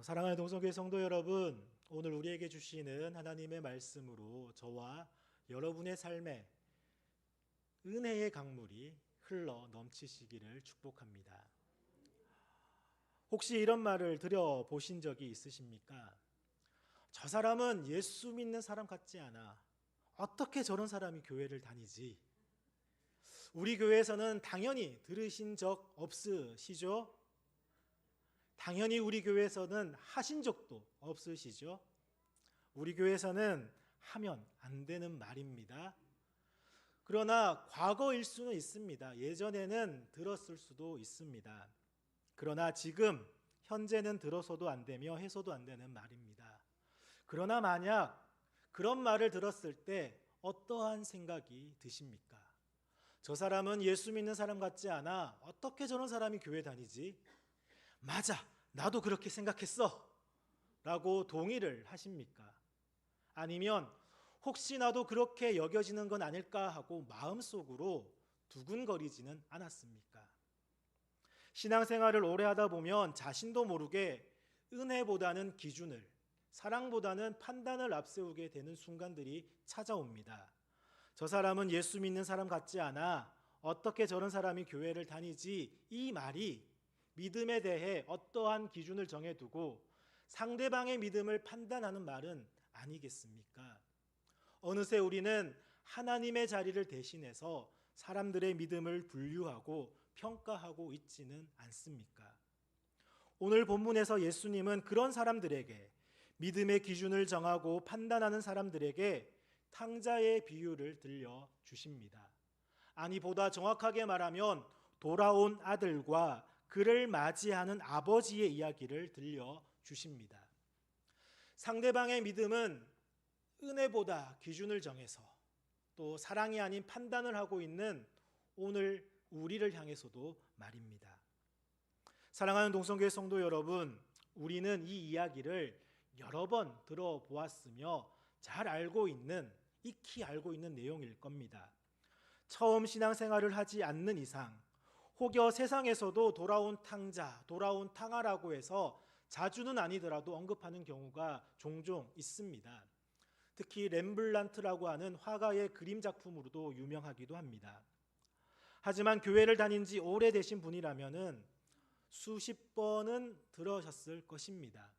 사랑하는 동성교회 성도 여러분, 오늘 우리에게 주시는 하나님의 말씀으로 저와 여러분의 삶에 은혜의 강물이 흘러 넘치시기를 축복합니다. 혹시 이런 말을 들어보신 적이 있으십니까? 저 사람은 예수 믿는 사람 같지 않아. 어떻게 저런 사람이 교회를 다니지? 우리 교회에서는 당연히 들으신 적 없으시죠? 당연히 우리 교회에서는 하신 적도 없으시죠? 우리 교회에서는 하면 안 되는 말입니다. 그러나 과거일 수는 있습니다. 예전에는 들었을 수도 있습니다. 그러나 지금 현재는 들어서도 안 되며 해서도 안 되는 말입니다. 그러나 만약 그런 말을 들었을 때 어떠한 생각이 드십니까? 저 사람은 예수 믿는 사람 같지 않아. 어떻게 저런 사람이 교회 다니지? 맞아, 나도 그렇게 생각했어 라고 동의를 하십니까? 아니면 혹시 나도 그렇게 여겨지는 건 아닐까 하고 마음속으로 두근거리지는 않았습니까? 신앙생활을 오래 하다 보면 자신도 모르게 은혜보다는 기준을, 사랑보다는 판단을 앞세우게 되는 순간들이 찾아옵니다. 저 사람은 예수 믿는 사람 같지 않아. 어떻게 저런 사람이 교회를 다니지? 이 말이 믿음에 대해 어떠한 기준을 정해두고 상대방의 믿음을 판단하는 말은 아니겠습니까? 어느새 우리는 하나님의 자리를 대신해서 사람들의 믿음을 분류하고 평가하고 있지는 않습니까? 오늘 본문에서 예수님은 그런 사람들에게, 믿음의 기준을 정하고 판단하는 사람들에게 탕자의 비유를 들려주십니다. 아니, 보다 정확하게 말하면 돌아온 아들과 그를 맞이하는 아버지의 이야기를 들려주십니다. 상대방의 믿음은 은혜보다 기준을 정해서 또 사랑이 아닌 판단을 하고 있는 오늘 우리를 향해서도 말입니다. 사랑하는 동성교회 성도 여러분, 우리는 이 이야기를 여러 번 들어보았으며 잘 알고 있는, 익히 알고 있는 내용일 겁니다. 처음 신앙생활을 하지 않는 이상 혹여 세상에서도 돌아온 탕자, 돌아온 탕아라고 해서 자주는 아니더라도 언급하는 경우가 종종 있습니다. 특히 렘블란트라고 하는 화가의 그림 작품으로도 유명하기도 합니다. 하지만 교회를 다닌 지 오래되신 분이라면 수십 번은 들으셨을 것입니다.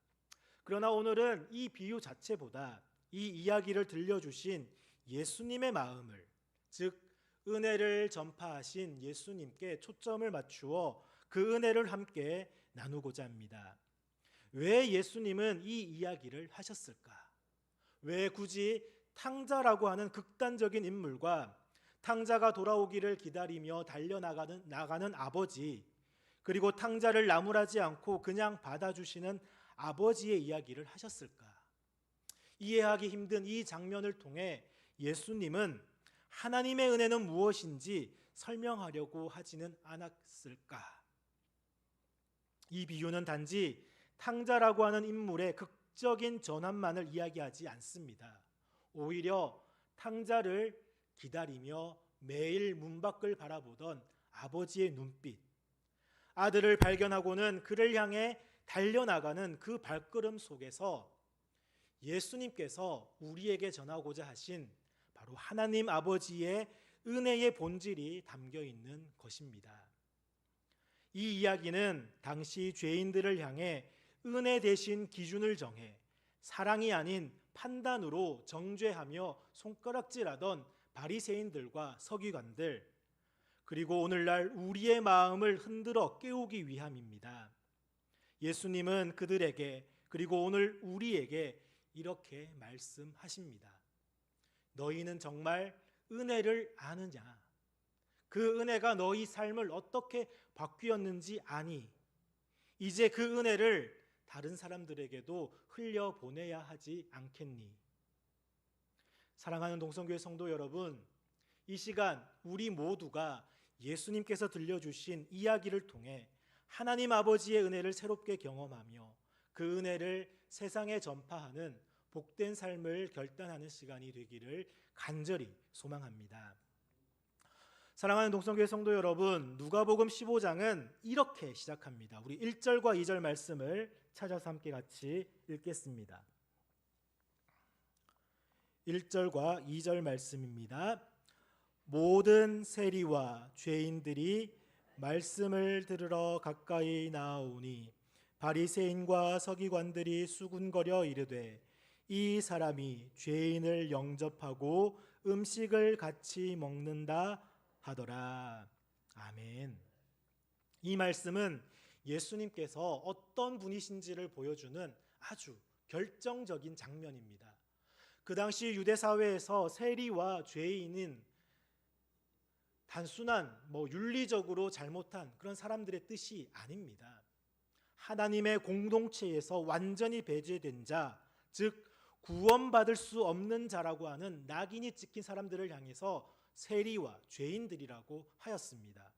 그러나 오늘은 이 비유 자체보다 이 이야기를 들려주신 예수님의 마음을, 즉 은혜를 전파하신 예수님께 초점을 맞추어 그 은혜를 함께 나누고자 합니다. 왜 예수님은 이 이야기를 하셨을까? 왜 굳이 탕자라고 하는 극단적인 인물과 탕자가 돌아오기를 기다리며 달려나가는 아버지, 그리고 탕자를 나무라지 않고 그냥 받아주시는 아버지의 이야기를 하셨을까? 이해하기 힘든 이 장면을 통해 예수님은 하나님의 은혜는 무엇인지 설명하려고 하지는 않았을까? 이 비유는 단지 탕자라고 하는 인물의 극적인 전환만을 이야기하지 않습니다. 오히려 탕자를 기다리며 매일 문 밖을 바라보던 아버지의 눈빛, 아들을 발견하고는 그를 향해 달려나가는 그 발걸음 속에서 예수님께서 우리에게 전하고자 하신 바로 하나님 아버지의 은혜의 본질이 담겨 있는 것입니다. 이 이야기는 당시 죄인들을 향해 은혜 대신 기준을 정해 사랑이 아닌 판단으로 정죄하며 손가락질하던 바리새인들과 서기관들, 그리고 오늘날 우리의 마음을 흔들어 깨우기 위함입니다. 예수님은 그들에게, 그리고 오늘 우리에게 이렇게 말씀하십니다. 너희는 정말 은혜를 아느냐? 그 은혜가 너희 삶을 어떻게 바뀌었는지 아니? 이제 그 은혜를 다른 사람들에게도 흘려보내야 하지 않겠니? 사랑하는 동성교회 성도 여러분, 이 시간 우리 모두가 예수님께서 들려주신 이야기를 통해 하나님 아버지의 은혜를 새롭게 경험하며 그 은혜를 세상에 전파하는 복된 삶을 결단하는 시간이 되기를 간절히 소망합니다. 사랑하는 동성교회 성도 여러분, 누가복음 15장은 이렇게 시작합니다. 우리 1절과 2절 말씀을 찾아서 함께 같이 읽겠습니다. 1절과 2절 말씀입니다. 모든 세리와 죄인들이 말씀을 들으러 가까이 나아오니 바리새인과 서기관들이 수군거려 이르되 이 사람이 죄인을 영접하고 음식을 같이 먹는다 하더라. 아멘. 이 말씀은 예수님께서 어떤 분이신지를 보여주는 아주 결정적인 장면입니다. 그 당시 유대 사회에서 세리와 죄인은 단순한 윤리적으로 잘못한 그런 사람들의 뜻이 아닙니다. 하나님의 공동체에서 완전히 배제된 자, 즉 구원받을 수 없는 자라고 하는 낙인이 찍힌 사람들을 향해서 세리와 죄인들이라고 하였습니다.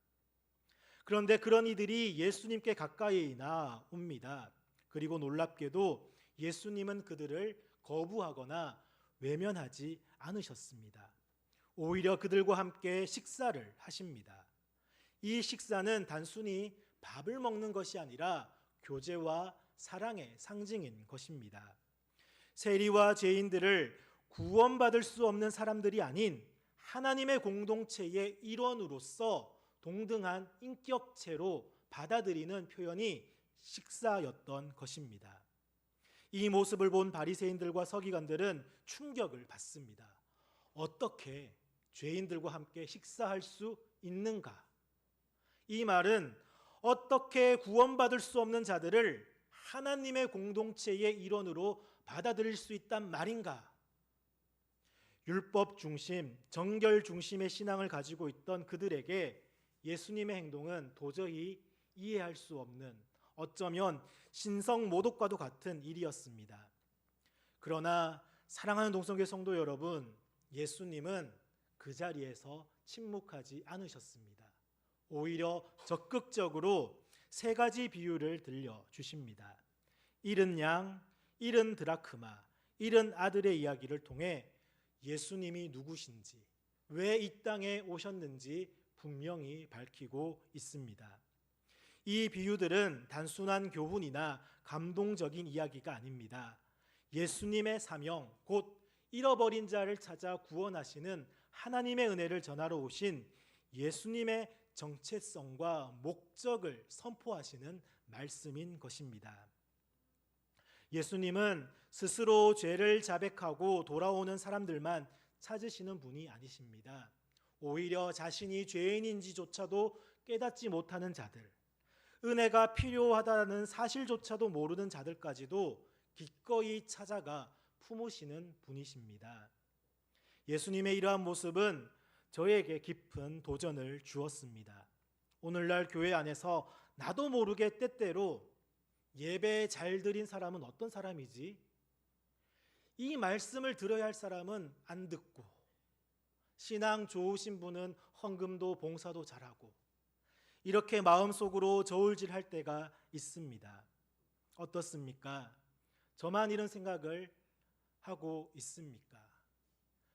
그런데 그런 이들이 예수님께 가까이 나옵니다. 그리고 놀랍게도 예수님은 그들을 거부하거나 외면하지 않으셨습니다. 오히려 그들과 함께 식사를 하십니다. 이 식사는 단순히 밥을 먹는 것이 아니라 교제와 사랑의 상징인 것입니다. 세리와 죄인들을 구원받을 수 없는 사람들이 아닌 하나님의 공동체의 일원으로서 동등한 인격체로 받아들이는 표현이 식사였던 것입니다. 이 모습을 본 바리새인들과 서기관들은 충격을 받습니다. 어떻게 죄인들과 함께 식사할 수 있는가? 이 말은 어떻게 구원받을 수 없는 자들을 하나님의 공동체의 일원으로 받아들일 수 있단 말인가? 율법 중심, 정결 중심의 신앙을 가지고 있던 그들에게 예수님의 행동은 도저히 이해할 수 없는, 어쩌면 신성 모독과도 같은 일이었습니다. 그러나 사랑하는 동성교회 성도 여러분, 예수님은 그 자리에서 침묵하지 않으셨습니다. 오히려 적극적으로 세 가지 비유를 들려주십니다. 잃은 양, 잃은 드라크마, 잃은 아들의 이야기를 통해 예수님이 누구신지, 왜 이 땅에 오셨는지 분명히 밝히고 있습니다. 이 비유들은 단순한 교훈이나 감동적인 이야기가 아닙니다. 예수님의 사명, 곧 잃어버린 자를 찾아 구원하시는 하나님의 은혜를 전하러 오신 예수님의 정체성과 목적을 선포하시는 말씀인 것입니다. 예수님은 스스로 죄를 자백하고 돌아오는 사람들만 찾으시는 분이 아니십니다. 오히려 자신이 죄인인지조차도 깨닫지 못하는 자들, 은혜가 필요하다는 사실조차도 모르는 자들까지도 기꺼이 찾아가 품으시는 분이십니다. 예수님의 이러한 모습은 저에게 깊은 도전을 주었습니다. 오늘날 교회 안에서 나도 모르게 때때로 예배 잘 드린 사람은 어떤 사람이지? 이 말씀을 들어야 할 사람은 안 듣고, 신앙 좋으신 분은 헌금도 봉사도 잘하고, 이렇게 마음속으로 저울질할 때가 있습니다. 어떻습니까? 저만 이런 생각을 하고 있습니까?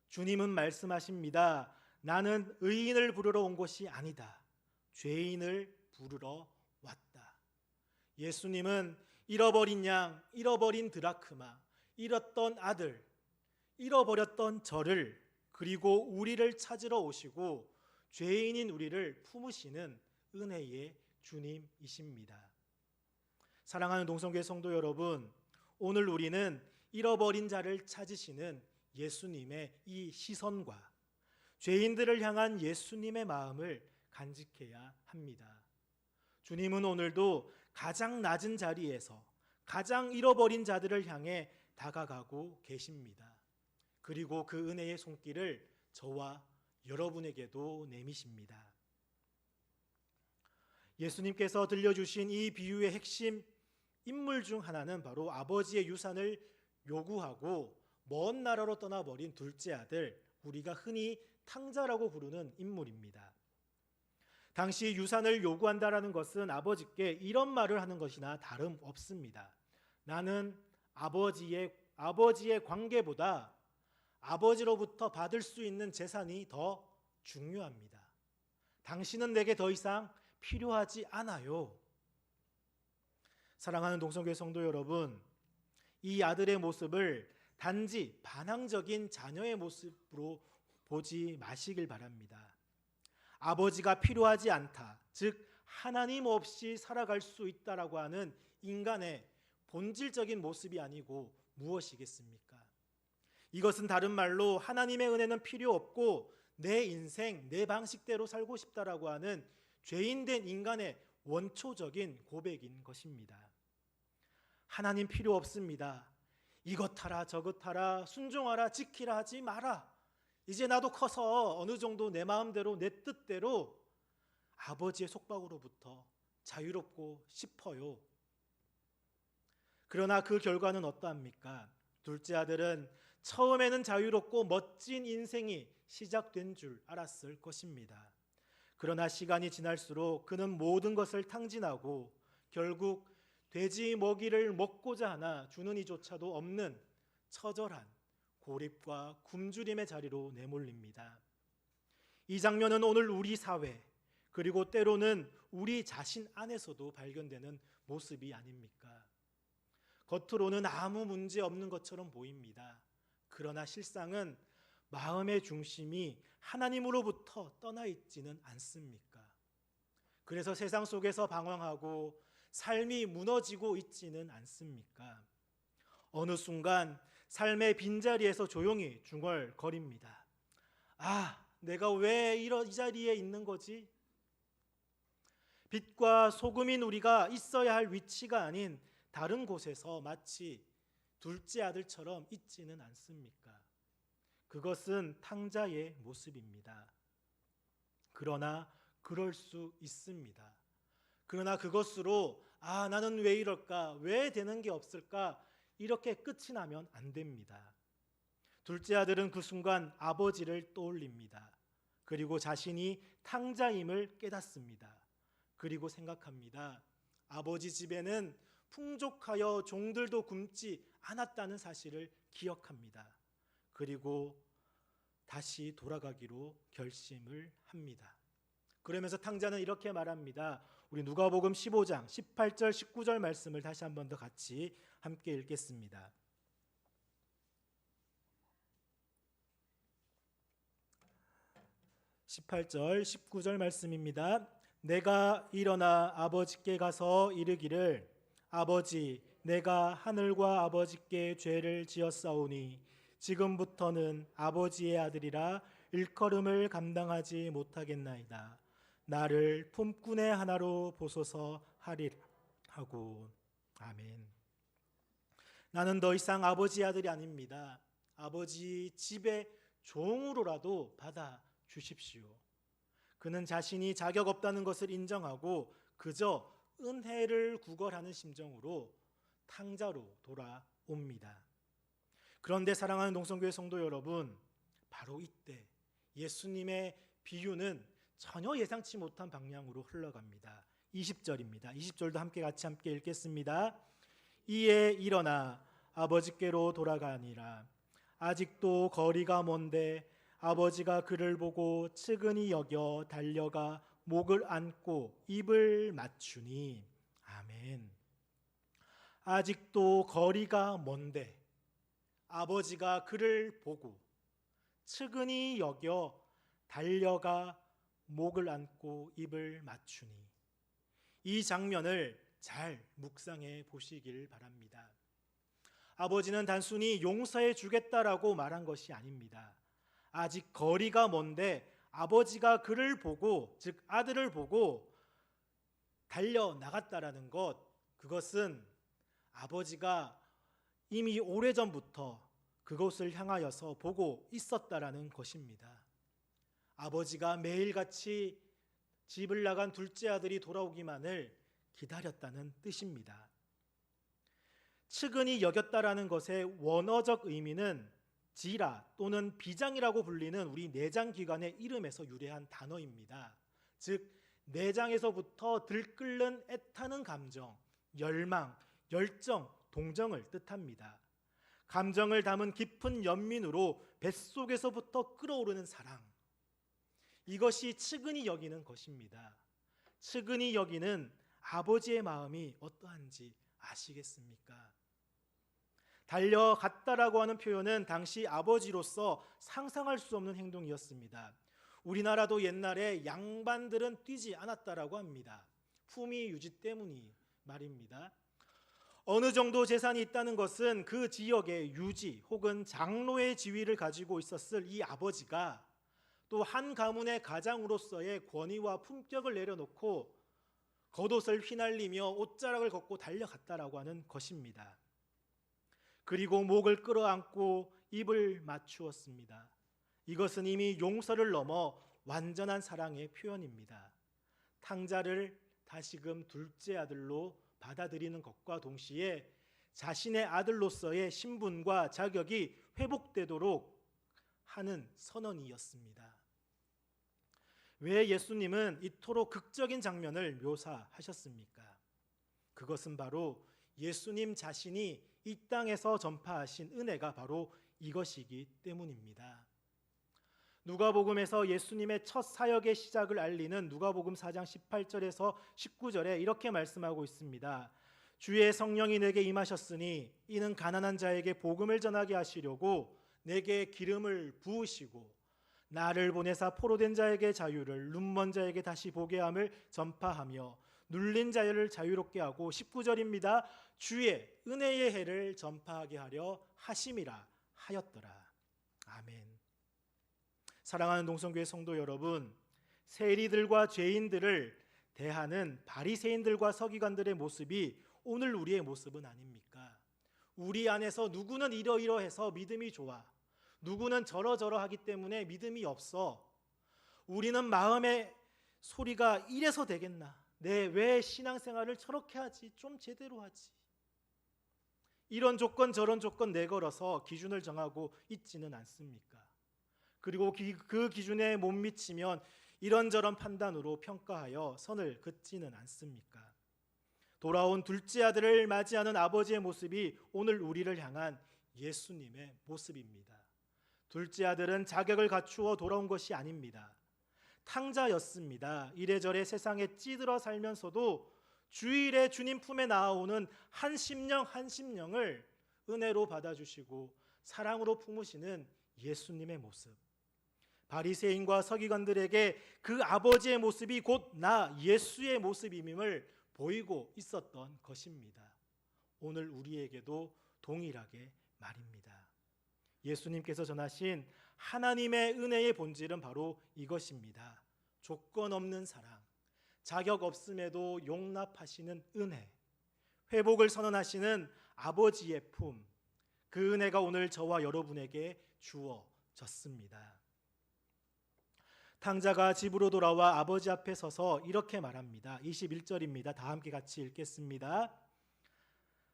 주님은 말씀하십니다. 나는 의인을 부르러 온 것이 아니다. 죄인을 부르러 왔다. 예수님은 잃어버린 양, 잃어버린 드라크마, 잃었던 아들, 잃어버렸던 저를, 그리고 우리를 찾으러 오시고 죄인인 우리를 품으시는 은혜의 주님이십니다. 사랑하는 동성교회 성도 여러분, 오늘 우리는 잃어버린 자를 찾으시는 예수님의 이 시선과 죄인들을 향한 예수님의 마음을 간직해야 합니다. 주님은 오늘도 가장 낮은 자리에서 가장 잃어버린 자들을 향해 다가가고 계십니다. 그리고 그 은혜의 손길을 저와 여러분에게도 내미십니다. 예수님께서 들려주신 이 비유의 핵심 인물 중 하나는 바로 아버지의 유산을 요구하고 먼 나라로 떠나버린 둘째 아들, 우리가 흔히 탕자라고 부르는 인물입니다. 당시 유산을 요구한다라는 것은 아버지께 이런 말을 하는 것이나 다름없습니다. 나는 아버지의 관계보다 아버지로부터 받을 수 있는 재산이 더 중요합니다. 당신은 내게 더 이상 필요하지 않아요. 사랑하는 동성교회 성도 여러분, 이 아들의 모습을 단지 반항적인 자녀의 모습으로 보지 마시길 바랍니다. 아버지가 필요하지 않다, 즉 하나님 없이 살아갈 수 있다라고 하는 인간의 본질적인 모습이 아니고 무엇이겠습니까? 이것은 다른 말로 하나님의 은혜는 필요 없고 내 인생, 내 방식대로 살고 싶다라고 하는 죄인된 인간의 원초적인 고백인 것입니다. 하나님 필요 없습니다. 이것 하라 저것 하라 순종하라 지키라 하지 마라. 이제 나도 커서 어느 정도 내 마음대로 내 뜻대로 아버지의 속박으로부터 자유롭고 싶어요. 그러나 그 결과는 어떠합니까? 둘째 아들은 처음에는 자유롭고 멋진 인생이 시작된 줄 알았을 것입니다. 그러나 시간이 지날수록 그는 모든 것을 탕진하고 결국 돼지 먹이를 먹고자 하나 주는 이조차도 없는 처절한 고립과 굶주림의 자리로 내몰립니다. 이 장면은 오늘 우리 사회 그리고 때로는 우리 자신 안에서도 발견되는 모습이 아닙니까? 겉으로는 아무 문제 없는 것처럼 보입니다. 그러나 실상은 마음의 중심이 하나님으로부터 떠나 있지는 않습니까? 그래서 세상 속에서 방황하고 삶이 무너지고 있지는 않습니까? 어느 순간 삶의 빈자리에서 조용히 중얼거립니다. 아, 내가 왜 이 자리에 있는 거지? 빛과 소금인 우리가 있어야 할 위치가 아닌 다른 곳에서 마치 둘째 아들처럼 있지는 않습니까? 그것은 탕자의 모습입니다. 그러나 그럴 수 있습니다. 그러나 그것으로 나는 왜 이럴까? 왜 되는 게 없을까? 이렇게 끝이 나면 안 됩니다. 둘째 아들은 그 순간 아버지를 떠올립니다. 그리고 자신이 탕자임을 깨닫습니다. 그리고 생각합니다. 아버지 집에는 풍족하여 종들도 굶지 않았다는 사실을 기억합니다. 그리고 다시 돌아가기로 결심을 합니다. 그러면서 탕자는 이렇게 말합니다. 우리 누가복음 15장 18절 19절 말씀을 다시 한 번 더 같이 함께 읽겠습니다. (18절) 19절 말씀입니다. 내가 일어나 아버지께 가서 이르기를 아버지 내가 하늘과 아버지께 죄를 지었사오니 지금부터는 아버지의 아들이라 일컬음을 감당하지 못하겠나이다. 나를 품꾼의 하나로 보소서 하리라 하고. 아멘. 나는 더 이상 아버지의 아들이 아닙니다. 아버지 집의 종으로라도 받아 주십시오. 그는 자신이 자격 없다는 것을 인정하고 그저 은혜를 구걸하는 심정으로 탕자로 돌아옵니다. 그런데 사랑하는 동성교회 성도 여러분, 바로 이때 예수님의 비유는 전혀 예상치 못한 방향으로 흘러갑니다. 20절입니다. 20절도 함께 읽겠습니다. 이에 일어나 아버지께로 돌아가니라. 아직도 거리가 먼데 아버지가 그를 보고 측은히 여겨 달려가 목을 안고 입을 맞추니. 아멘. 아직도 거리가 먼데 아버지가 그를 보고 측은히 여겨 달려가 목을 안고 입을 맞추니. 이 장면을 잘 묵상해 보시길 바랍니다. 아버지는 단순히 용서해 주겠다라고 말한 것이 아닙니다. 아직 거리가 먼데 아버지가 그를 보고, 즉 아들을 보고 달려나갔다라는 것, 그것은 아버지가 이미 오래전부터 그곳을 향하여서 보고 있었다라는 것입니다. 아버지가 매일같이 집을 나간 둘째 아들이 돌아오기만을 기다렸다는 뜻입니다. 측은히 여겼다라는 것의 원어적 의미는 지라 또는 비장이라고 불리는 우리 내장기관의 이름에서 유래한 단어입니다. 즉 내장에서부터 들끓는 애타는 감정, 열망, 열정, 동정을 뜻합니다. 감정을 담은 깊은 연민으로 뱃속에서부터 끓어오르는 사랑, 이것이 측은히 여기는 것입니다. 측은히 여기는 아버지의 마음이 어떠한지 아시겠습니까? 달려갔다라고 하는 표현은 당시 아버지로서 상상할 수 없는 행동이었습니다. 우리나라도 옛날에 양반들은 뛰지 않았다라고 합니다. 품위 유지 때문이 말입니다. 어느 정도 재산이 있다는 것은 그 지역의 유지 혹은 장로의 지위를 가지고 있었을 이 아버지가 또 한 가문의 가장으로서의 권위와 품격을 내려놓고 겉옷을 휘날리며 옷자락을 걷고 달려갔다라고 하는 것입니다. 그리고 목을 끌어안고 입을 맞추었습니다. 이것은 이미 용서를 넘어 완전한 사랑의 표현입니다. 탕자를 다시금 둘째 아들로 받아들이는 것과 동시에 자신의 아들로서의 신분과 자격이 회복되도록 하는 선언이었습니다. 왜 예수님은 이토록 극적인 장면을 묘사하셨습니까? 그것은 바로 예수님 자신이 이 땅에서 전파하신 은혜가 바로 이것이기 때문입니다. 누가복음에서 예수님의 첫 사역의 시작을 알리는 누가복음 4장 18절에서 19절에 이렇게 말씀하고 있습니다. 주의 성령이 내게 임하셨으니 이는 가난한 자에게 복음을 전하게 하시려고 내게 기름을 부으시고 나를 보내사 포로된 자에게 자유를, 눈먼 자에게 다시 보게 함을 전파하며 눌린 자를 자유롭게 하고 19절입니다. 주의 은혜의 해를 전파하게 하려 하심이라 하였더라. 아멘. 사랑하는 동성교회 성도 여러분, 세리들과 죄인들을 대하는 바리새인들과 서기관들의 모습이 오늘 우리의 모습은 아닙니까? 우리 안에서 누구는 이러이러해서 믿음이 좋아, 누구는 저러저러하기 때문에 믿음이 없어, 우리는 마음의 소리가 이래서 되겠나, 왜 신앙생활을 저렇게 하지, 좀 제대로 하지, 이런 조건 저런 조건 내걸어서 기준을 정하고 있지는 않습니까? 그리고 그 기준에 못 미치면 이런저런 판단으로 평가하여 선을 긋지는 않습니까? 돌아온 둘째 아들을 맞이하는 아버지의 모습이 오늘 우리를 향한 예수님의 모습입니다. 둘째 아들은 자격을 갖추어 돌아온 것이 아닙니다. 탕자였습니다. 이래저래 세상에 찌들어 살면서도 주일에 주님 품에 나아오는 한 심령을 은혜로 받아주시고 사랑으로 품으시는 예수님의 모습. 바리새인과 서기관들에게 그 아버지의 모습이 곧 나 예수의 모습임을 보이고 있었던 것입니다. 오늘 우리에게도 동일하게 말입니다. 예수님께서 전하신 하나님의 은혜의 본질은 바로 이것입니다. 조건 없는 사랑, 자격 없음에도 용납하시는 은혜, 회복을 선언하시는 아버지의 품, 그 은혜가 오늘 저와 여러분에게 주어졌습니다. 탕자가 집으로 돌아와 아버지 앞에 서서 이렇게 말합니다. 21절입니다. 다 함께 같이 읽겠습니다.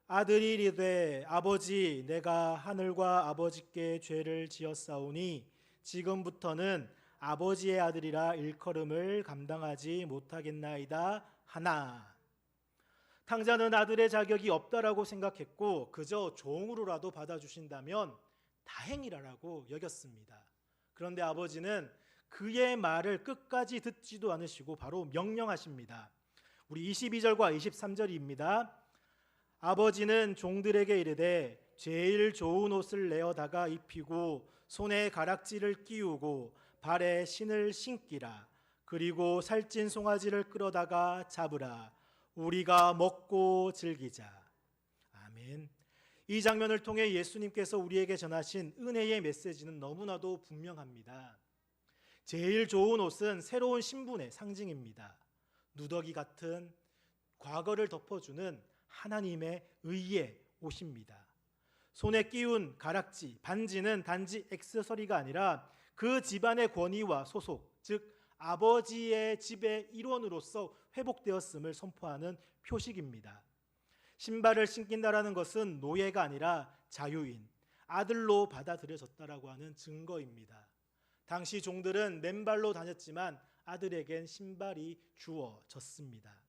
아들이 이르되 아버지, 내가 하늘과 아버지께 죄를 지었사오니 지금부터는 아버지의 아들이라 일컬음을 감당하지 못하겠나이다 하나. 탕자는 아들의 자격이 없다라고 생각했고 그저 종으로라도 받아주신다면 다행이라고 여겼습니다. 그런데 아버지는 그의 말을 끝까지 듣지도 않으시고 바로 명령하십니다. 우리 22절과 23절입니다. 아버지는 종들에게 이르되 제일 좋은 옷을 내어다가 입히고 손에 가락지를 끼우고 발에 신을 신기라. 그리고 살찐 송아지를 끌어다가 잡으라. 우리가 먹고 즐기자. 아멘. 이 장면을 통해 예수님께서 우리에게 전하신 은혜의 메시지는 너무나도 분명합니다. 제일 좋은 옷은 새로운 신분의 상징입니다. 누더기 같은 과거를 덮어주는 하나님의 의의 옷입니다. 손에 끼운 가락지, 반지는 단지 액세서리가 아니라 그 집안의 권위와 소속, 즉 아버지의 집의 일원으로서 회복되었음을 선포하는 표식입니다. 신발을 신긴다라는 것은 노예가 아니라 자유인, 아들로 받아들여졌다라고 하는 증거입니다. 당시 종들은 맨발로 다녔지만 아들에겐 신발이 주어졌습니다.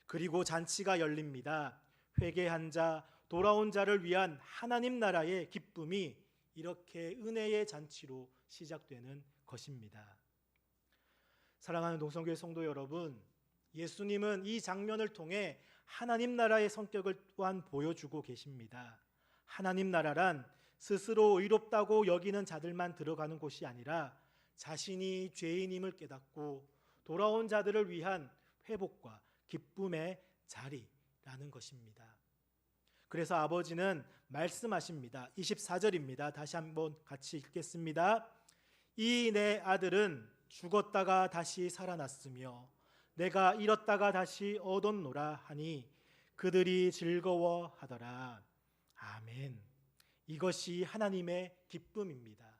그리고 잔치가 열립니다. 회개한 자, 돌아온 자를 위한 하나님 나라의 기쁨이 이렇게 은혜의 잔치로 시작되는 것입니다. 사랑하는 동성교회 성도 여러분, 예수님은 이 장면을 통해 하나님 나라의 성격을 또한 보여주고 계십니다. 하나님 나라란 스스로 의롭다고 여기는 자들만 들어가는 곳이 아니라 자신이 죄인임을 깨닫고 돌아온 자들을 위한 회복과 기쁨의 자리라는 것입니다. 그래서 아버지는 말씀하십니다. 24절입니다. 다시 한번 같이 읽겠습니다. 이 내 아들은 죽었다가 다시 살아났으며 내가 잃었다가 다시 얻었노라 하니 그들이 즐거워하더라. 아멘. 이것이 하나님의 기쁨입니다.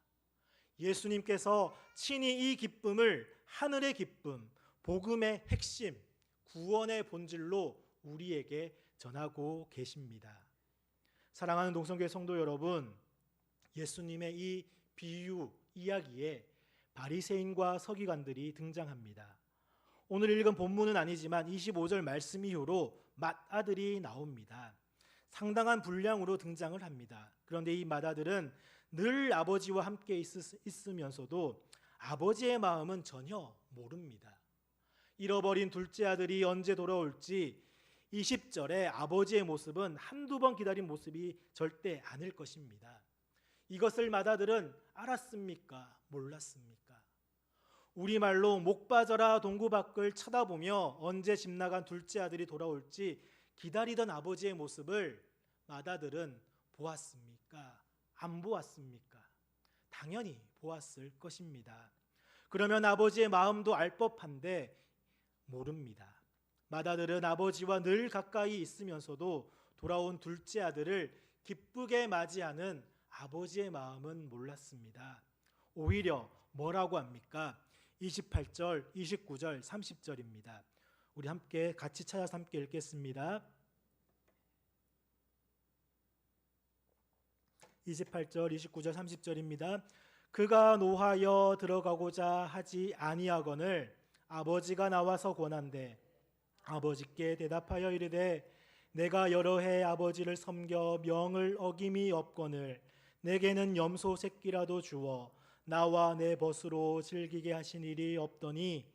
예수님께서 친히 이 기쁨을 하늘의 기쁨, 복음의 핵심, 구원의 본질로 우리에게 전하고 계십니다. 사랑하는 동성교회 성도 여러분, 예수님의 이 비유 이야기에 바리새인과 서기관들이 등장합니다. 오늘 읽은 본문은 아니지만 25절 말씀 이후로 맏아들이 나옵니다. 상당한 분량으로 등장을 합니다. 그런데 이 맏아들은 늘 아버지와 함께 있으면서도 아버지의 마음은 전혀 모릅니다. 잃어버린 둘째 아들이 언제 돌아올지 20절에 아버지의 모습은 한두 번 기다린 모습이 절대 아닐 것입니다. 이것을 맏아들은 알았습니까? 몰랐습니까? 우리말로 목 빠져라 동구 밖을 쳐다보며 언제 집 나간 둘째 아들이 돌아올지 기다리던 아버지의 모습을 맏아들은 보았습니까? 안 보았습니까? 당연히 보았을 것입니다. 그러면 아버지의 마음도 알 법한데 모릅니다. 맏아들은 아버지와 늘 가까이 있으면서도 돌아온 둘째 아들을 기쁘게 맞이하는 아버지의 마음은 몰랐습니다. 오히려 뭐라고 합니까? 28절, 29절, 30절입니다. 우리 함께 같이 찾아서 함께 읽겠습니다. 28절, 29절, 30절입니다. 그가 노하여 들어가고자 하지 아니하거늘 아버지가 나와서 권한대 아버지께 대답하여 이르되 내가 여러 해 아버지를 섬겨 명을 어김이 없거늘 내게는 염소 새끼라도 주어 나와 내 벗으로 즐기게 하신 일이 없더니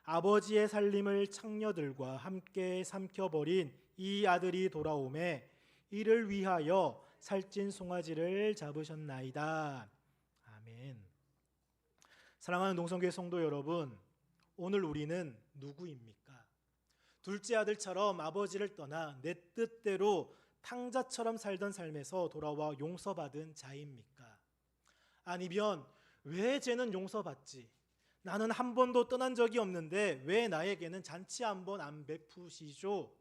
아버지의 살림을 창녀들과 함께 삼켜버린 이 아들이 돌아오매 이를 위하여 살찐 송아지를 잡으셨나이다. 아멘. 사랑하는 동성교회 성도 여러분, 오늘 우리는 누구입니까? 둘째 아들처럼 아버지를 떠나 내 뜻대로 탕자처럼 살던 삶에서 돌아와 용서받은 자입니까? 아니면 왜 쟤는 용서받지? 나는 한 번도 떠난 적이 없는데 왜 나에게는 잔치 한 번 안 베푸시죠?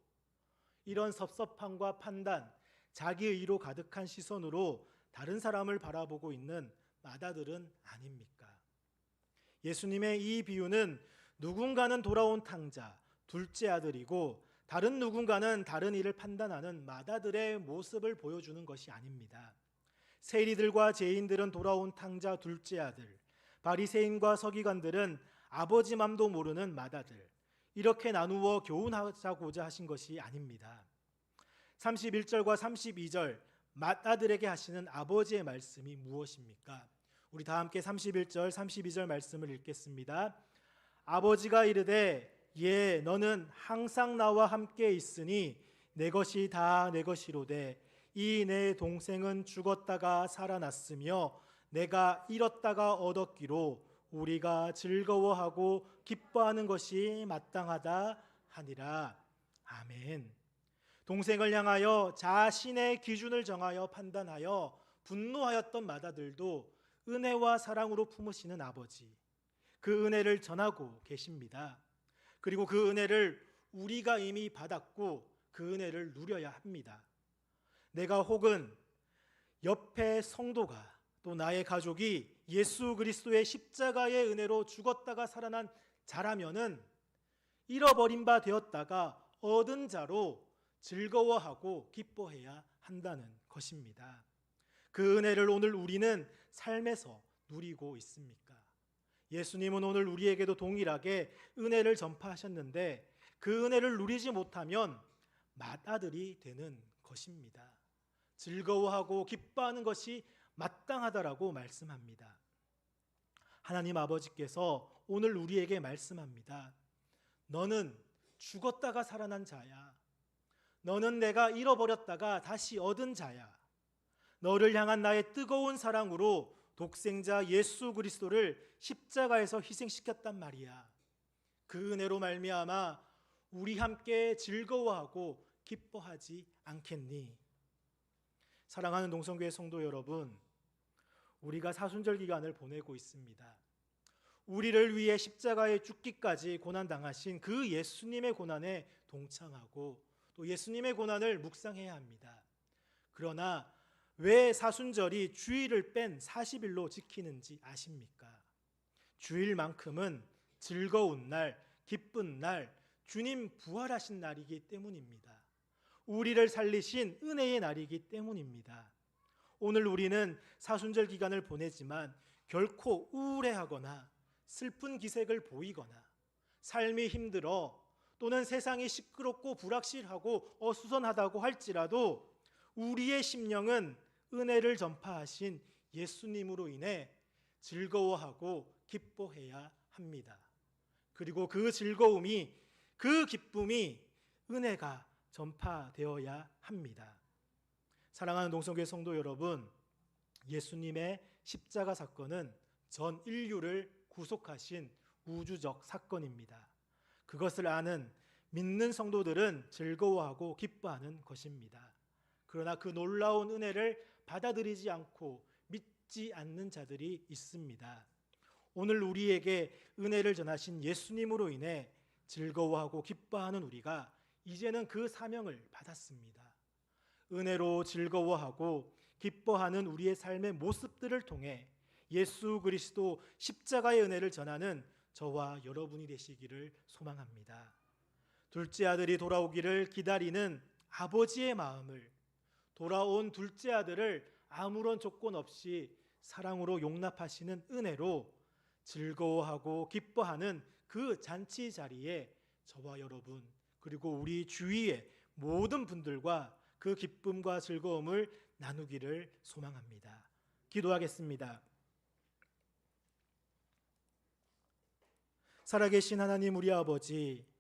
이런 섭섭함과 판단, 자기 의로 가득한 시선으로 다른 사람을 바라보고 있는 맏아들은 아닙니까? 예수님의 이 비유는 누군가는 돌아온 탕자, 둘째 아들이고 다른 누군가는 다른 일을 판단하는 맏아들의 모습을 보여주는 것이 아닙니다. 세리들과 죄인들은 돌아온 탕자 둘째 아들, 바리새인과 서기관들은 아버지 맘도 모르는 맏아들, 이렇게 나누어 교훈하자고자 하신 것이 아닙니다. 31절과 32절 맏아들에게 하시는 아버지의 말씀이 무엇입니까? 우리 다 함께 31절, 32절 말씀을 읽겠습니다. 아버지가 이르되 예 너는 항상 나와 함께 있으니 내 것이 다 내 것이로되 이 내 동생은 죽었다가 살아났으며 내가 잃었다가 얻었기로 우리가 즐거워하고 기뻐하는 것이 마땅하다 하니라. 아멘. 동생을 향하여 자신의 기준을 정하여 판단하여 분노하였던 맏아들도 은혜와 사랑으로 품으시는 아버지, 그 은혜를 전하고 계십니다. 그리고 그 은혜를 우리가 이미 받았고 그 은혜를 누려야 합니다. 내가 혹은 옆에 성도가 또 나의 가족이 예수 그리스도의 십자가의 은혜로 죽었다가 살아난 자라면은 잃어버린 바 되었다가 얻은 자로 즐거워하고 기뻐해야 한다는 것입니다. 그 은혜를 오늘 우리는 삶에서 누리고 있습니까? 예수님은 오늘 우리에게도 동일하게 은혜를 전파하셨는데 그 은혜를 누리지 못하면 맏아들이 되는 것입니다. 즐거워하고 기뻐하는 것이 마땅하다라고 말씀합니다. 하나님 아버지께서 오늘 우리에게 말씀합니다. 너는 죽었다가 살아난 자야. 너는 내가 잃어버렸다가 다시 얻은 자야. 너를 향한 나의 뜨거운 사랑으로 독생자 예수 그리스도를 십자가에서 희생시켰단 말이야. 그 은혜로 말미암아 우리 함께 즐거워하고 기뻐하지 않겠니? 사랑하는 농성교회 성도 여러분, 우리가 사순절 기간을 보내고 있습니다. 우리를 위해 십자가에 죽기까지 고난당하신 그 예수님의 고난에 동참하고 또 예수님의 고난을 묵상해야 합니다. 그러나 왜 사순절이 주일을 뺀 40일로 지키는지 아십니까? 주일만큼은 즐거운 날, 기쁜 날, 주님 부활하신 날이기 때문입니다. 우리를 살리신 은혜의 날이기 때문입니다. 오늘 우리는 사순절 기간을 보내지만 결코 우울해하거나 슬픈 기색을 보이거나 삶이 힘들어 또는 세상이 시끄럽고 불확실하고 어수선하다고 할지라도 우리의 심령은 은혜를 전파하신 예수님으로 인해 즐거워하고 기뻐해야 합니다. 그리고 그 즐거움이, 그 기쁨이 은혜가 전파되어야 합니다. 사랑하는 농성교회 성도 여러분, 예수님의 십자가 사건은 전 인류를 구속하신 우주적 사건입니다. 그것을 아는 믿는 성도들은 즐거워하고 기뻐하는 것입니다. 그러나 그 놀라운 은혜를 받아들이지 않고 믿지 않는 자들이 있습니다. 오늘 우리에게 은혜를 전하신 예수님으로 인해 즐거워하고 기뻐하는 우리가 이제는 그 사명을 받았습니다. 은혜로 즐거워하고 기뻐하는 우리의 삶의 모습들을 통해 예수 그리스도 십자가의 은혜를 전하는 저와 여러분이 되시기를 소망합니다. 둘째 아들이 돌아오기를 기다리는 아버지의 마음을, 돌아온 둘째 아들을 아무런 조건 없이 사랑으로 용납하시는 은혜로 즐거워하고 기뻐하는 그 잔치 자리에 저와 여러분 그리고 우리 주위의 모든 분들과 그 기쁨과 즐거움을 나누기를 소망합니다. 기도하겠습니다. 살아계신 하나님 우리 아버지,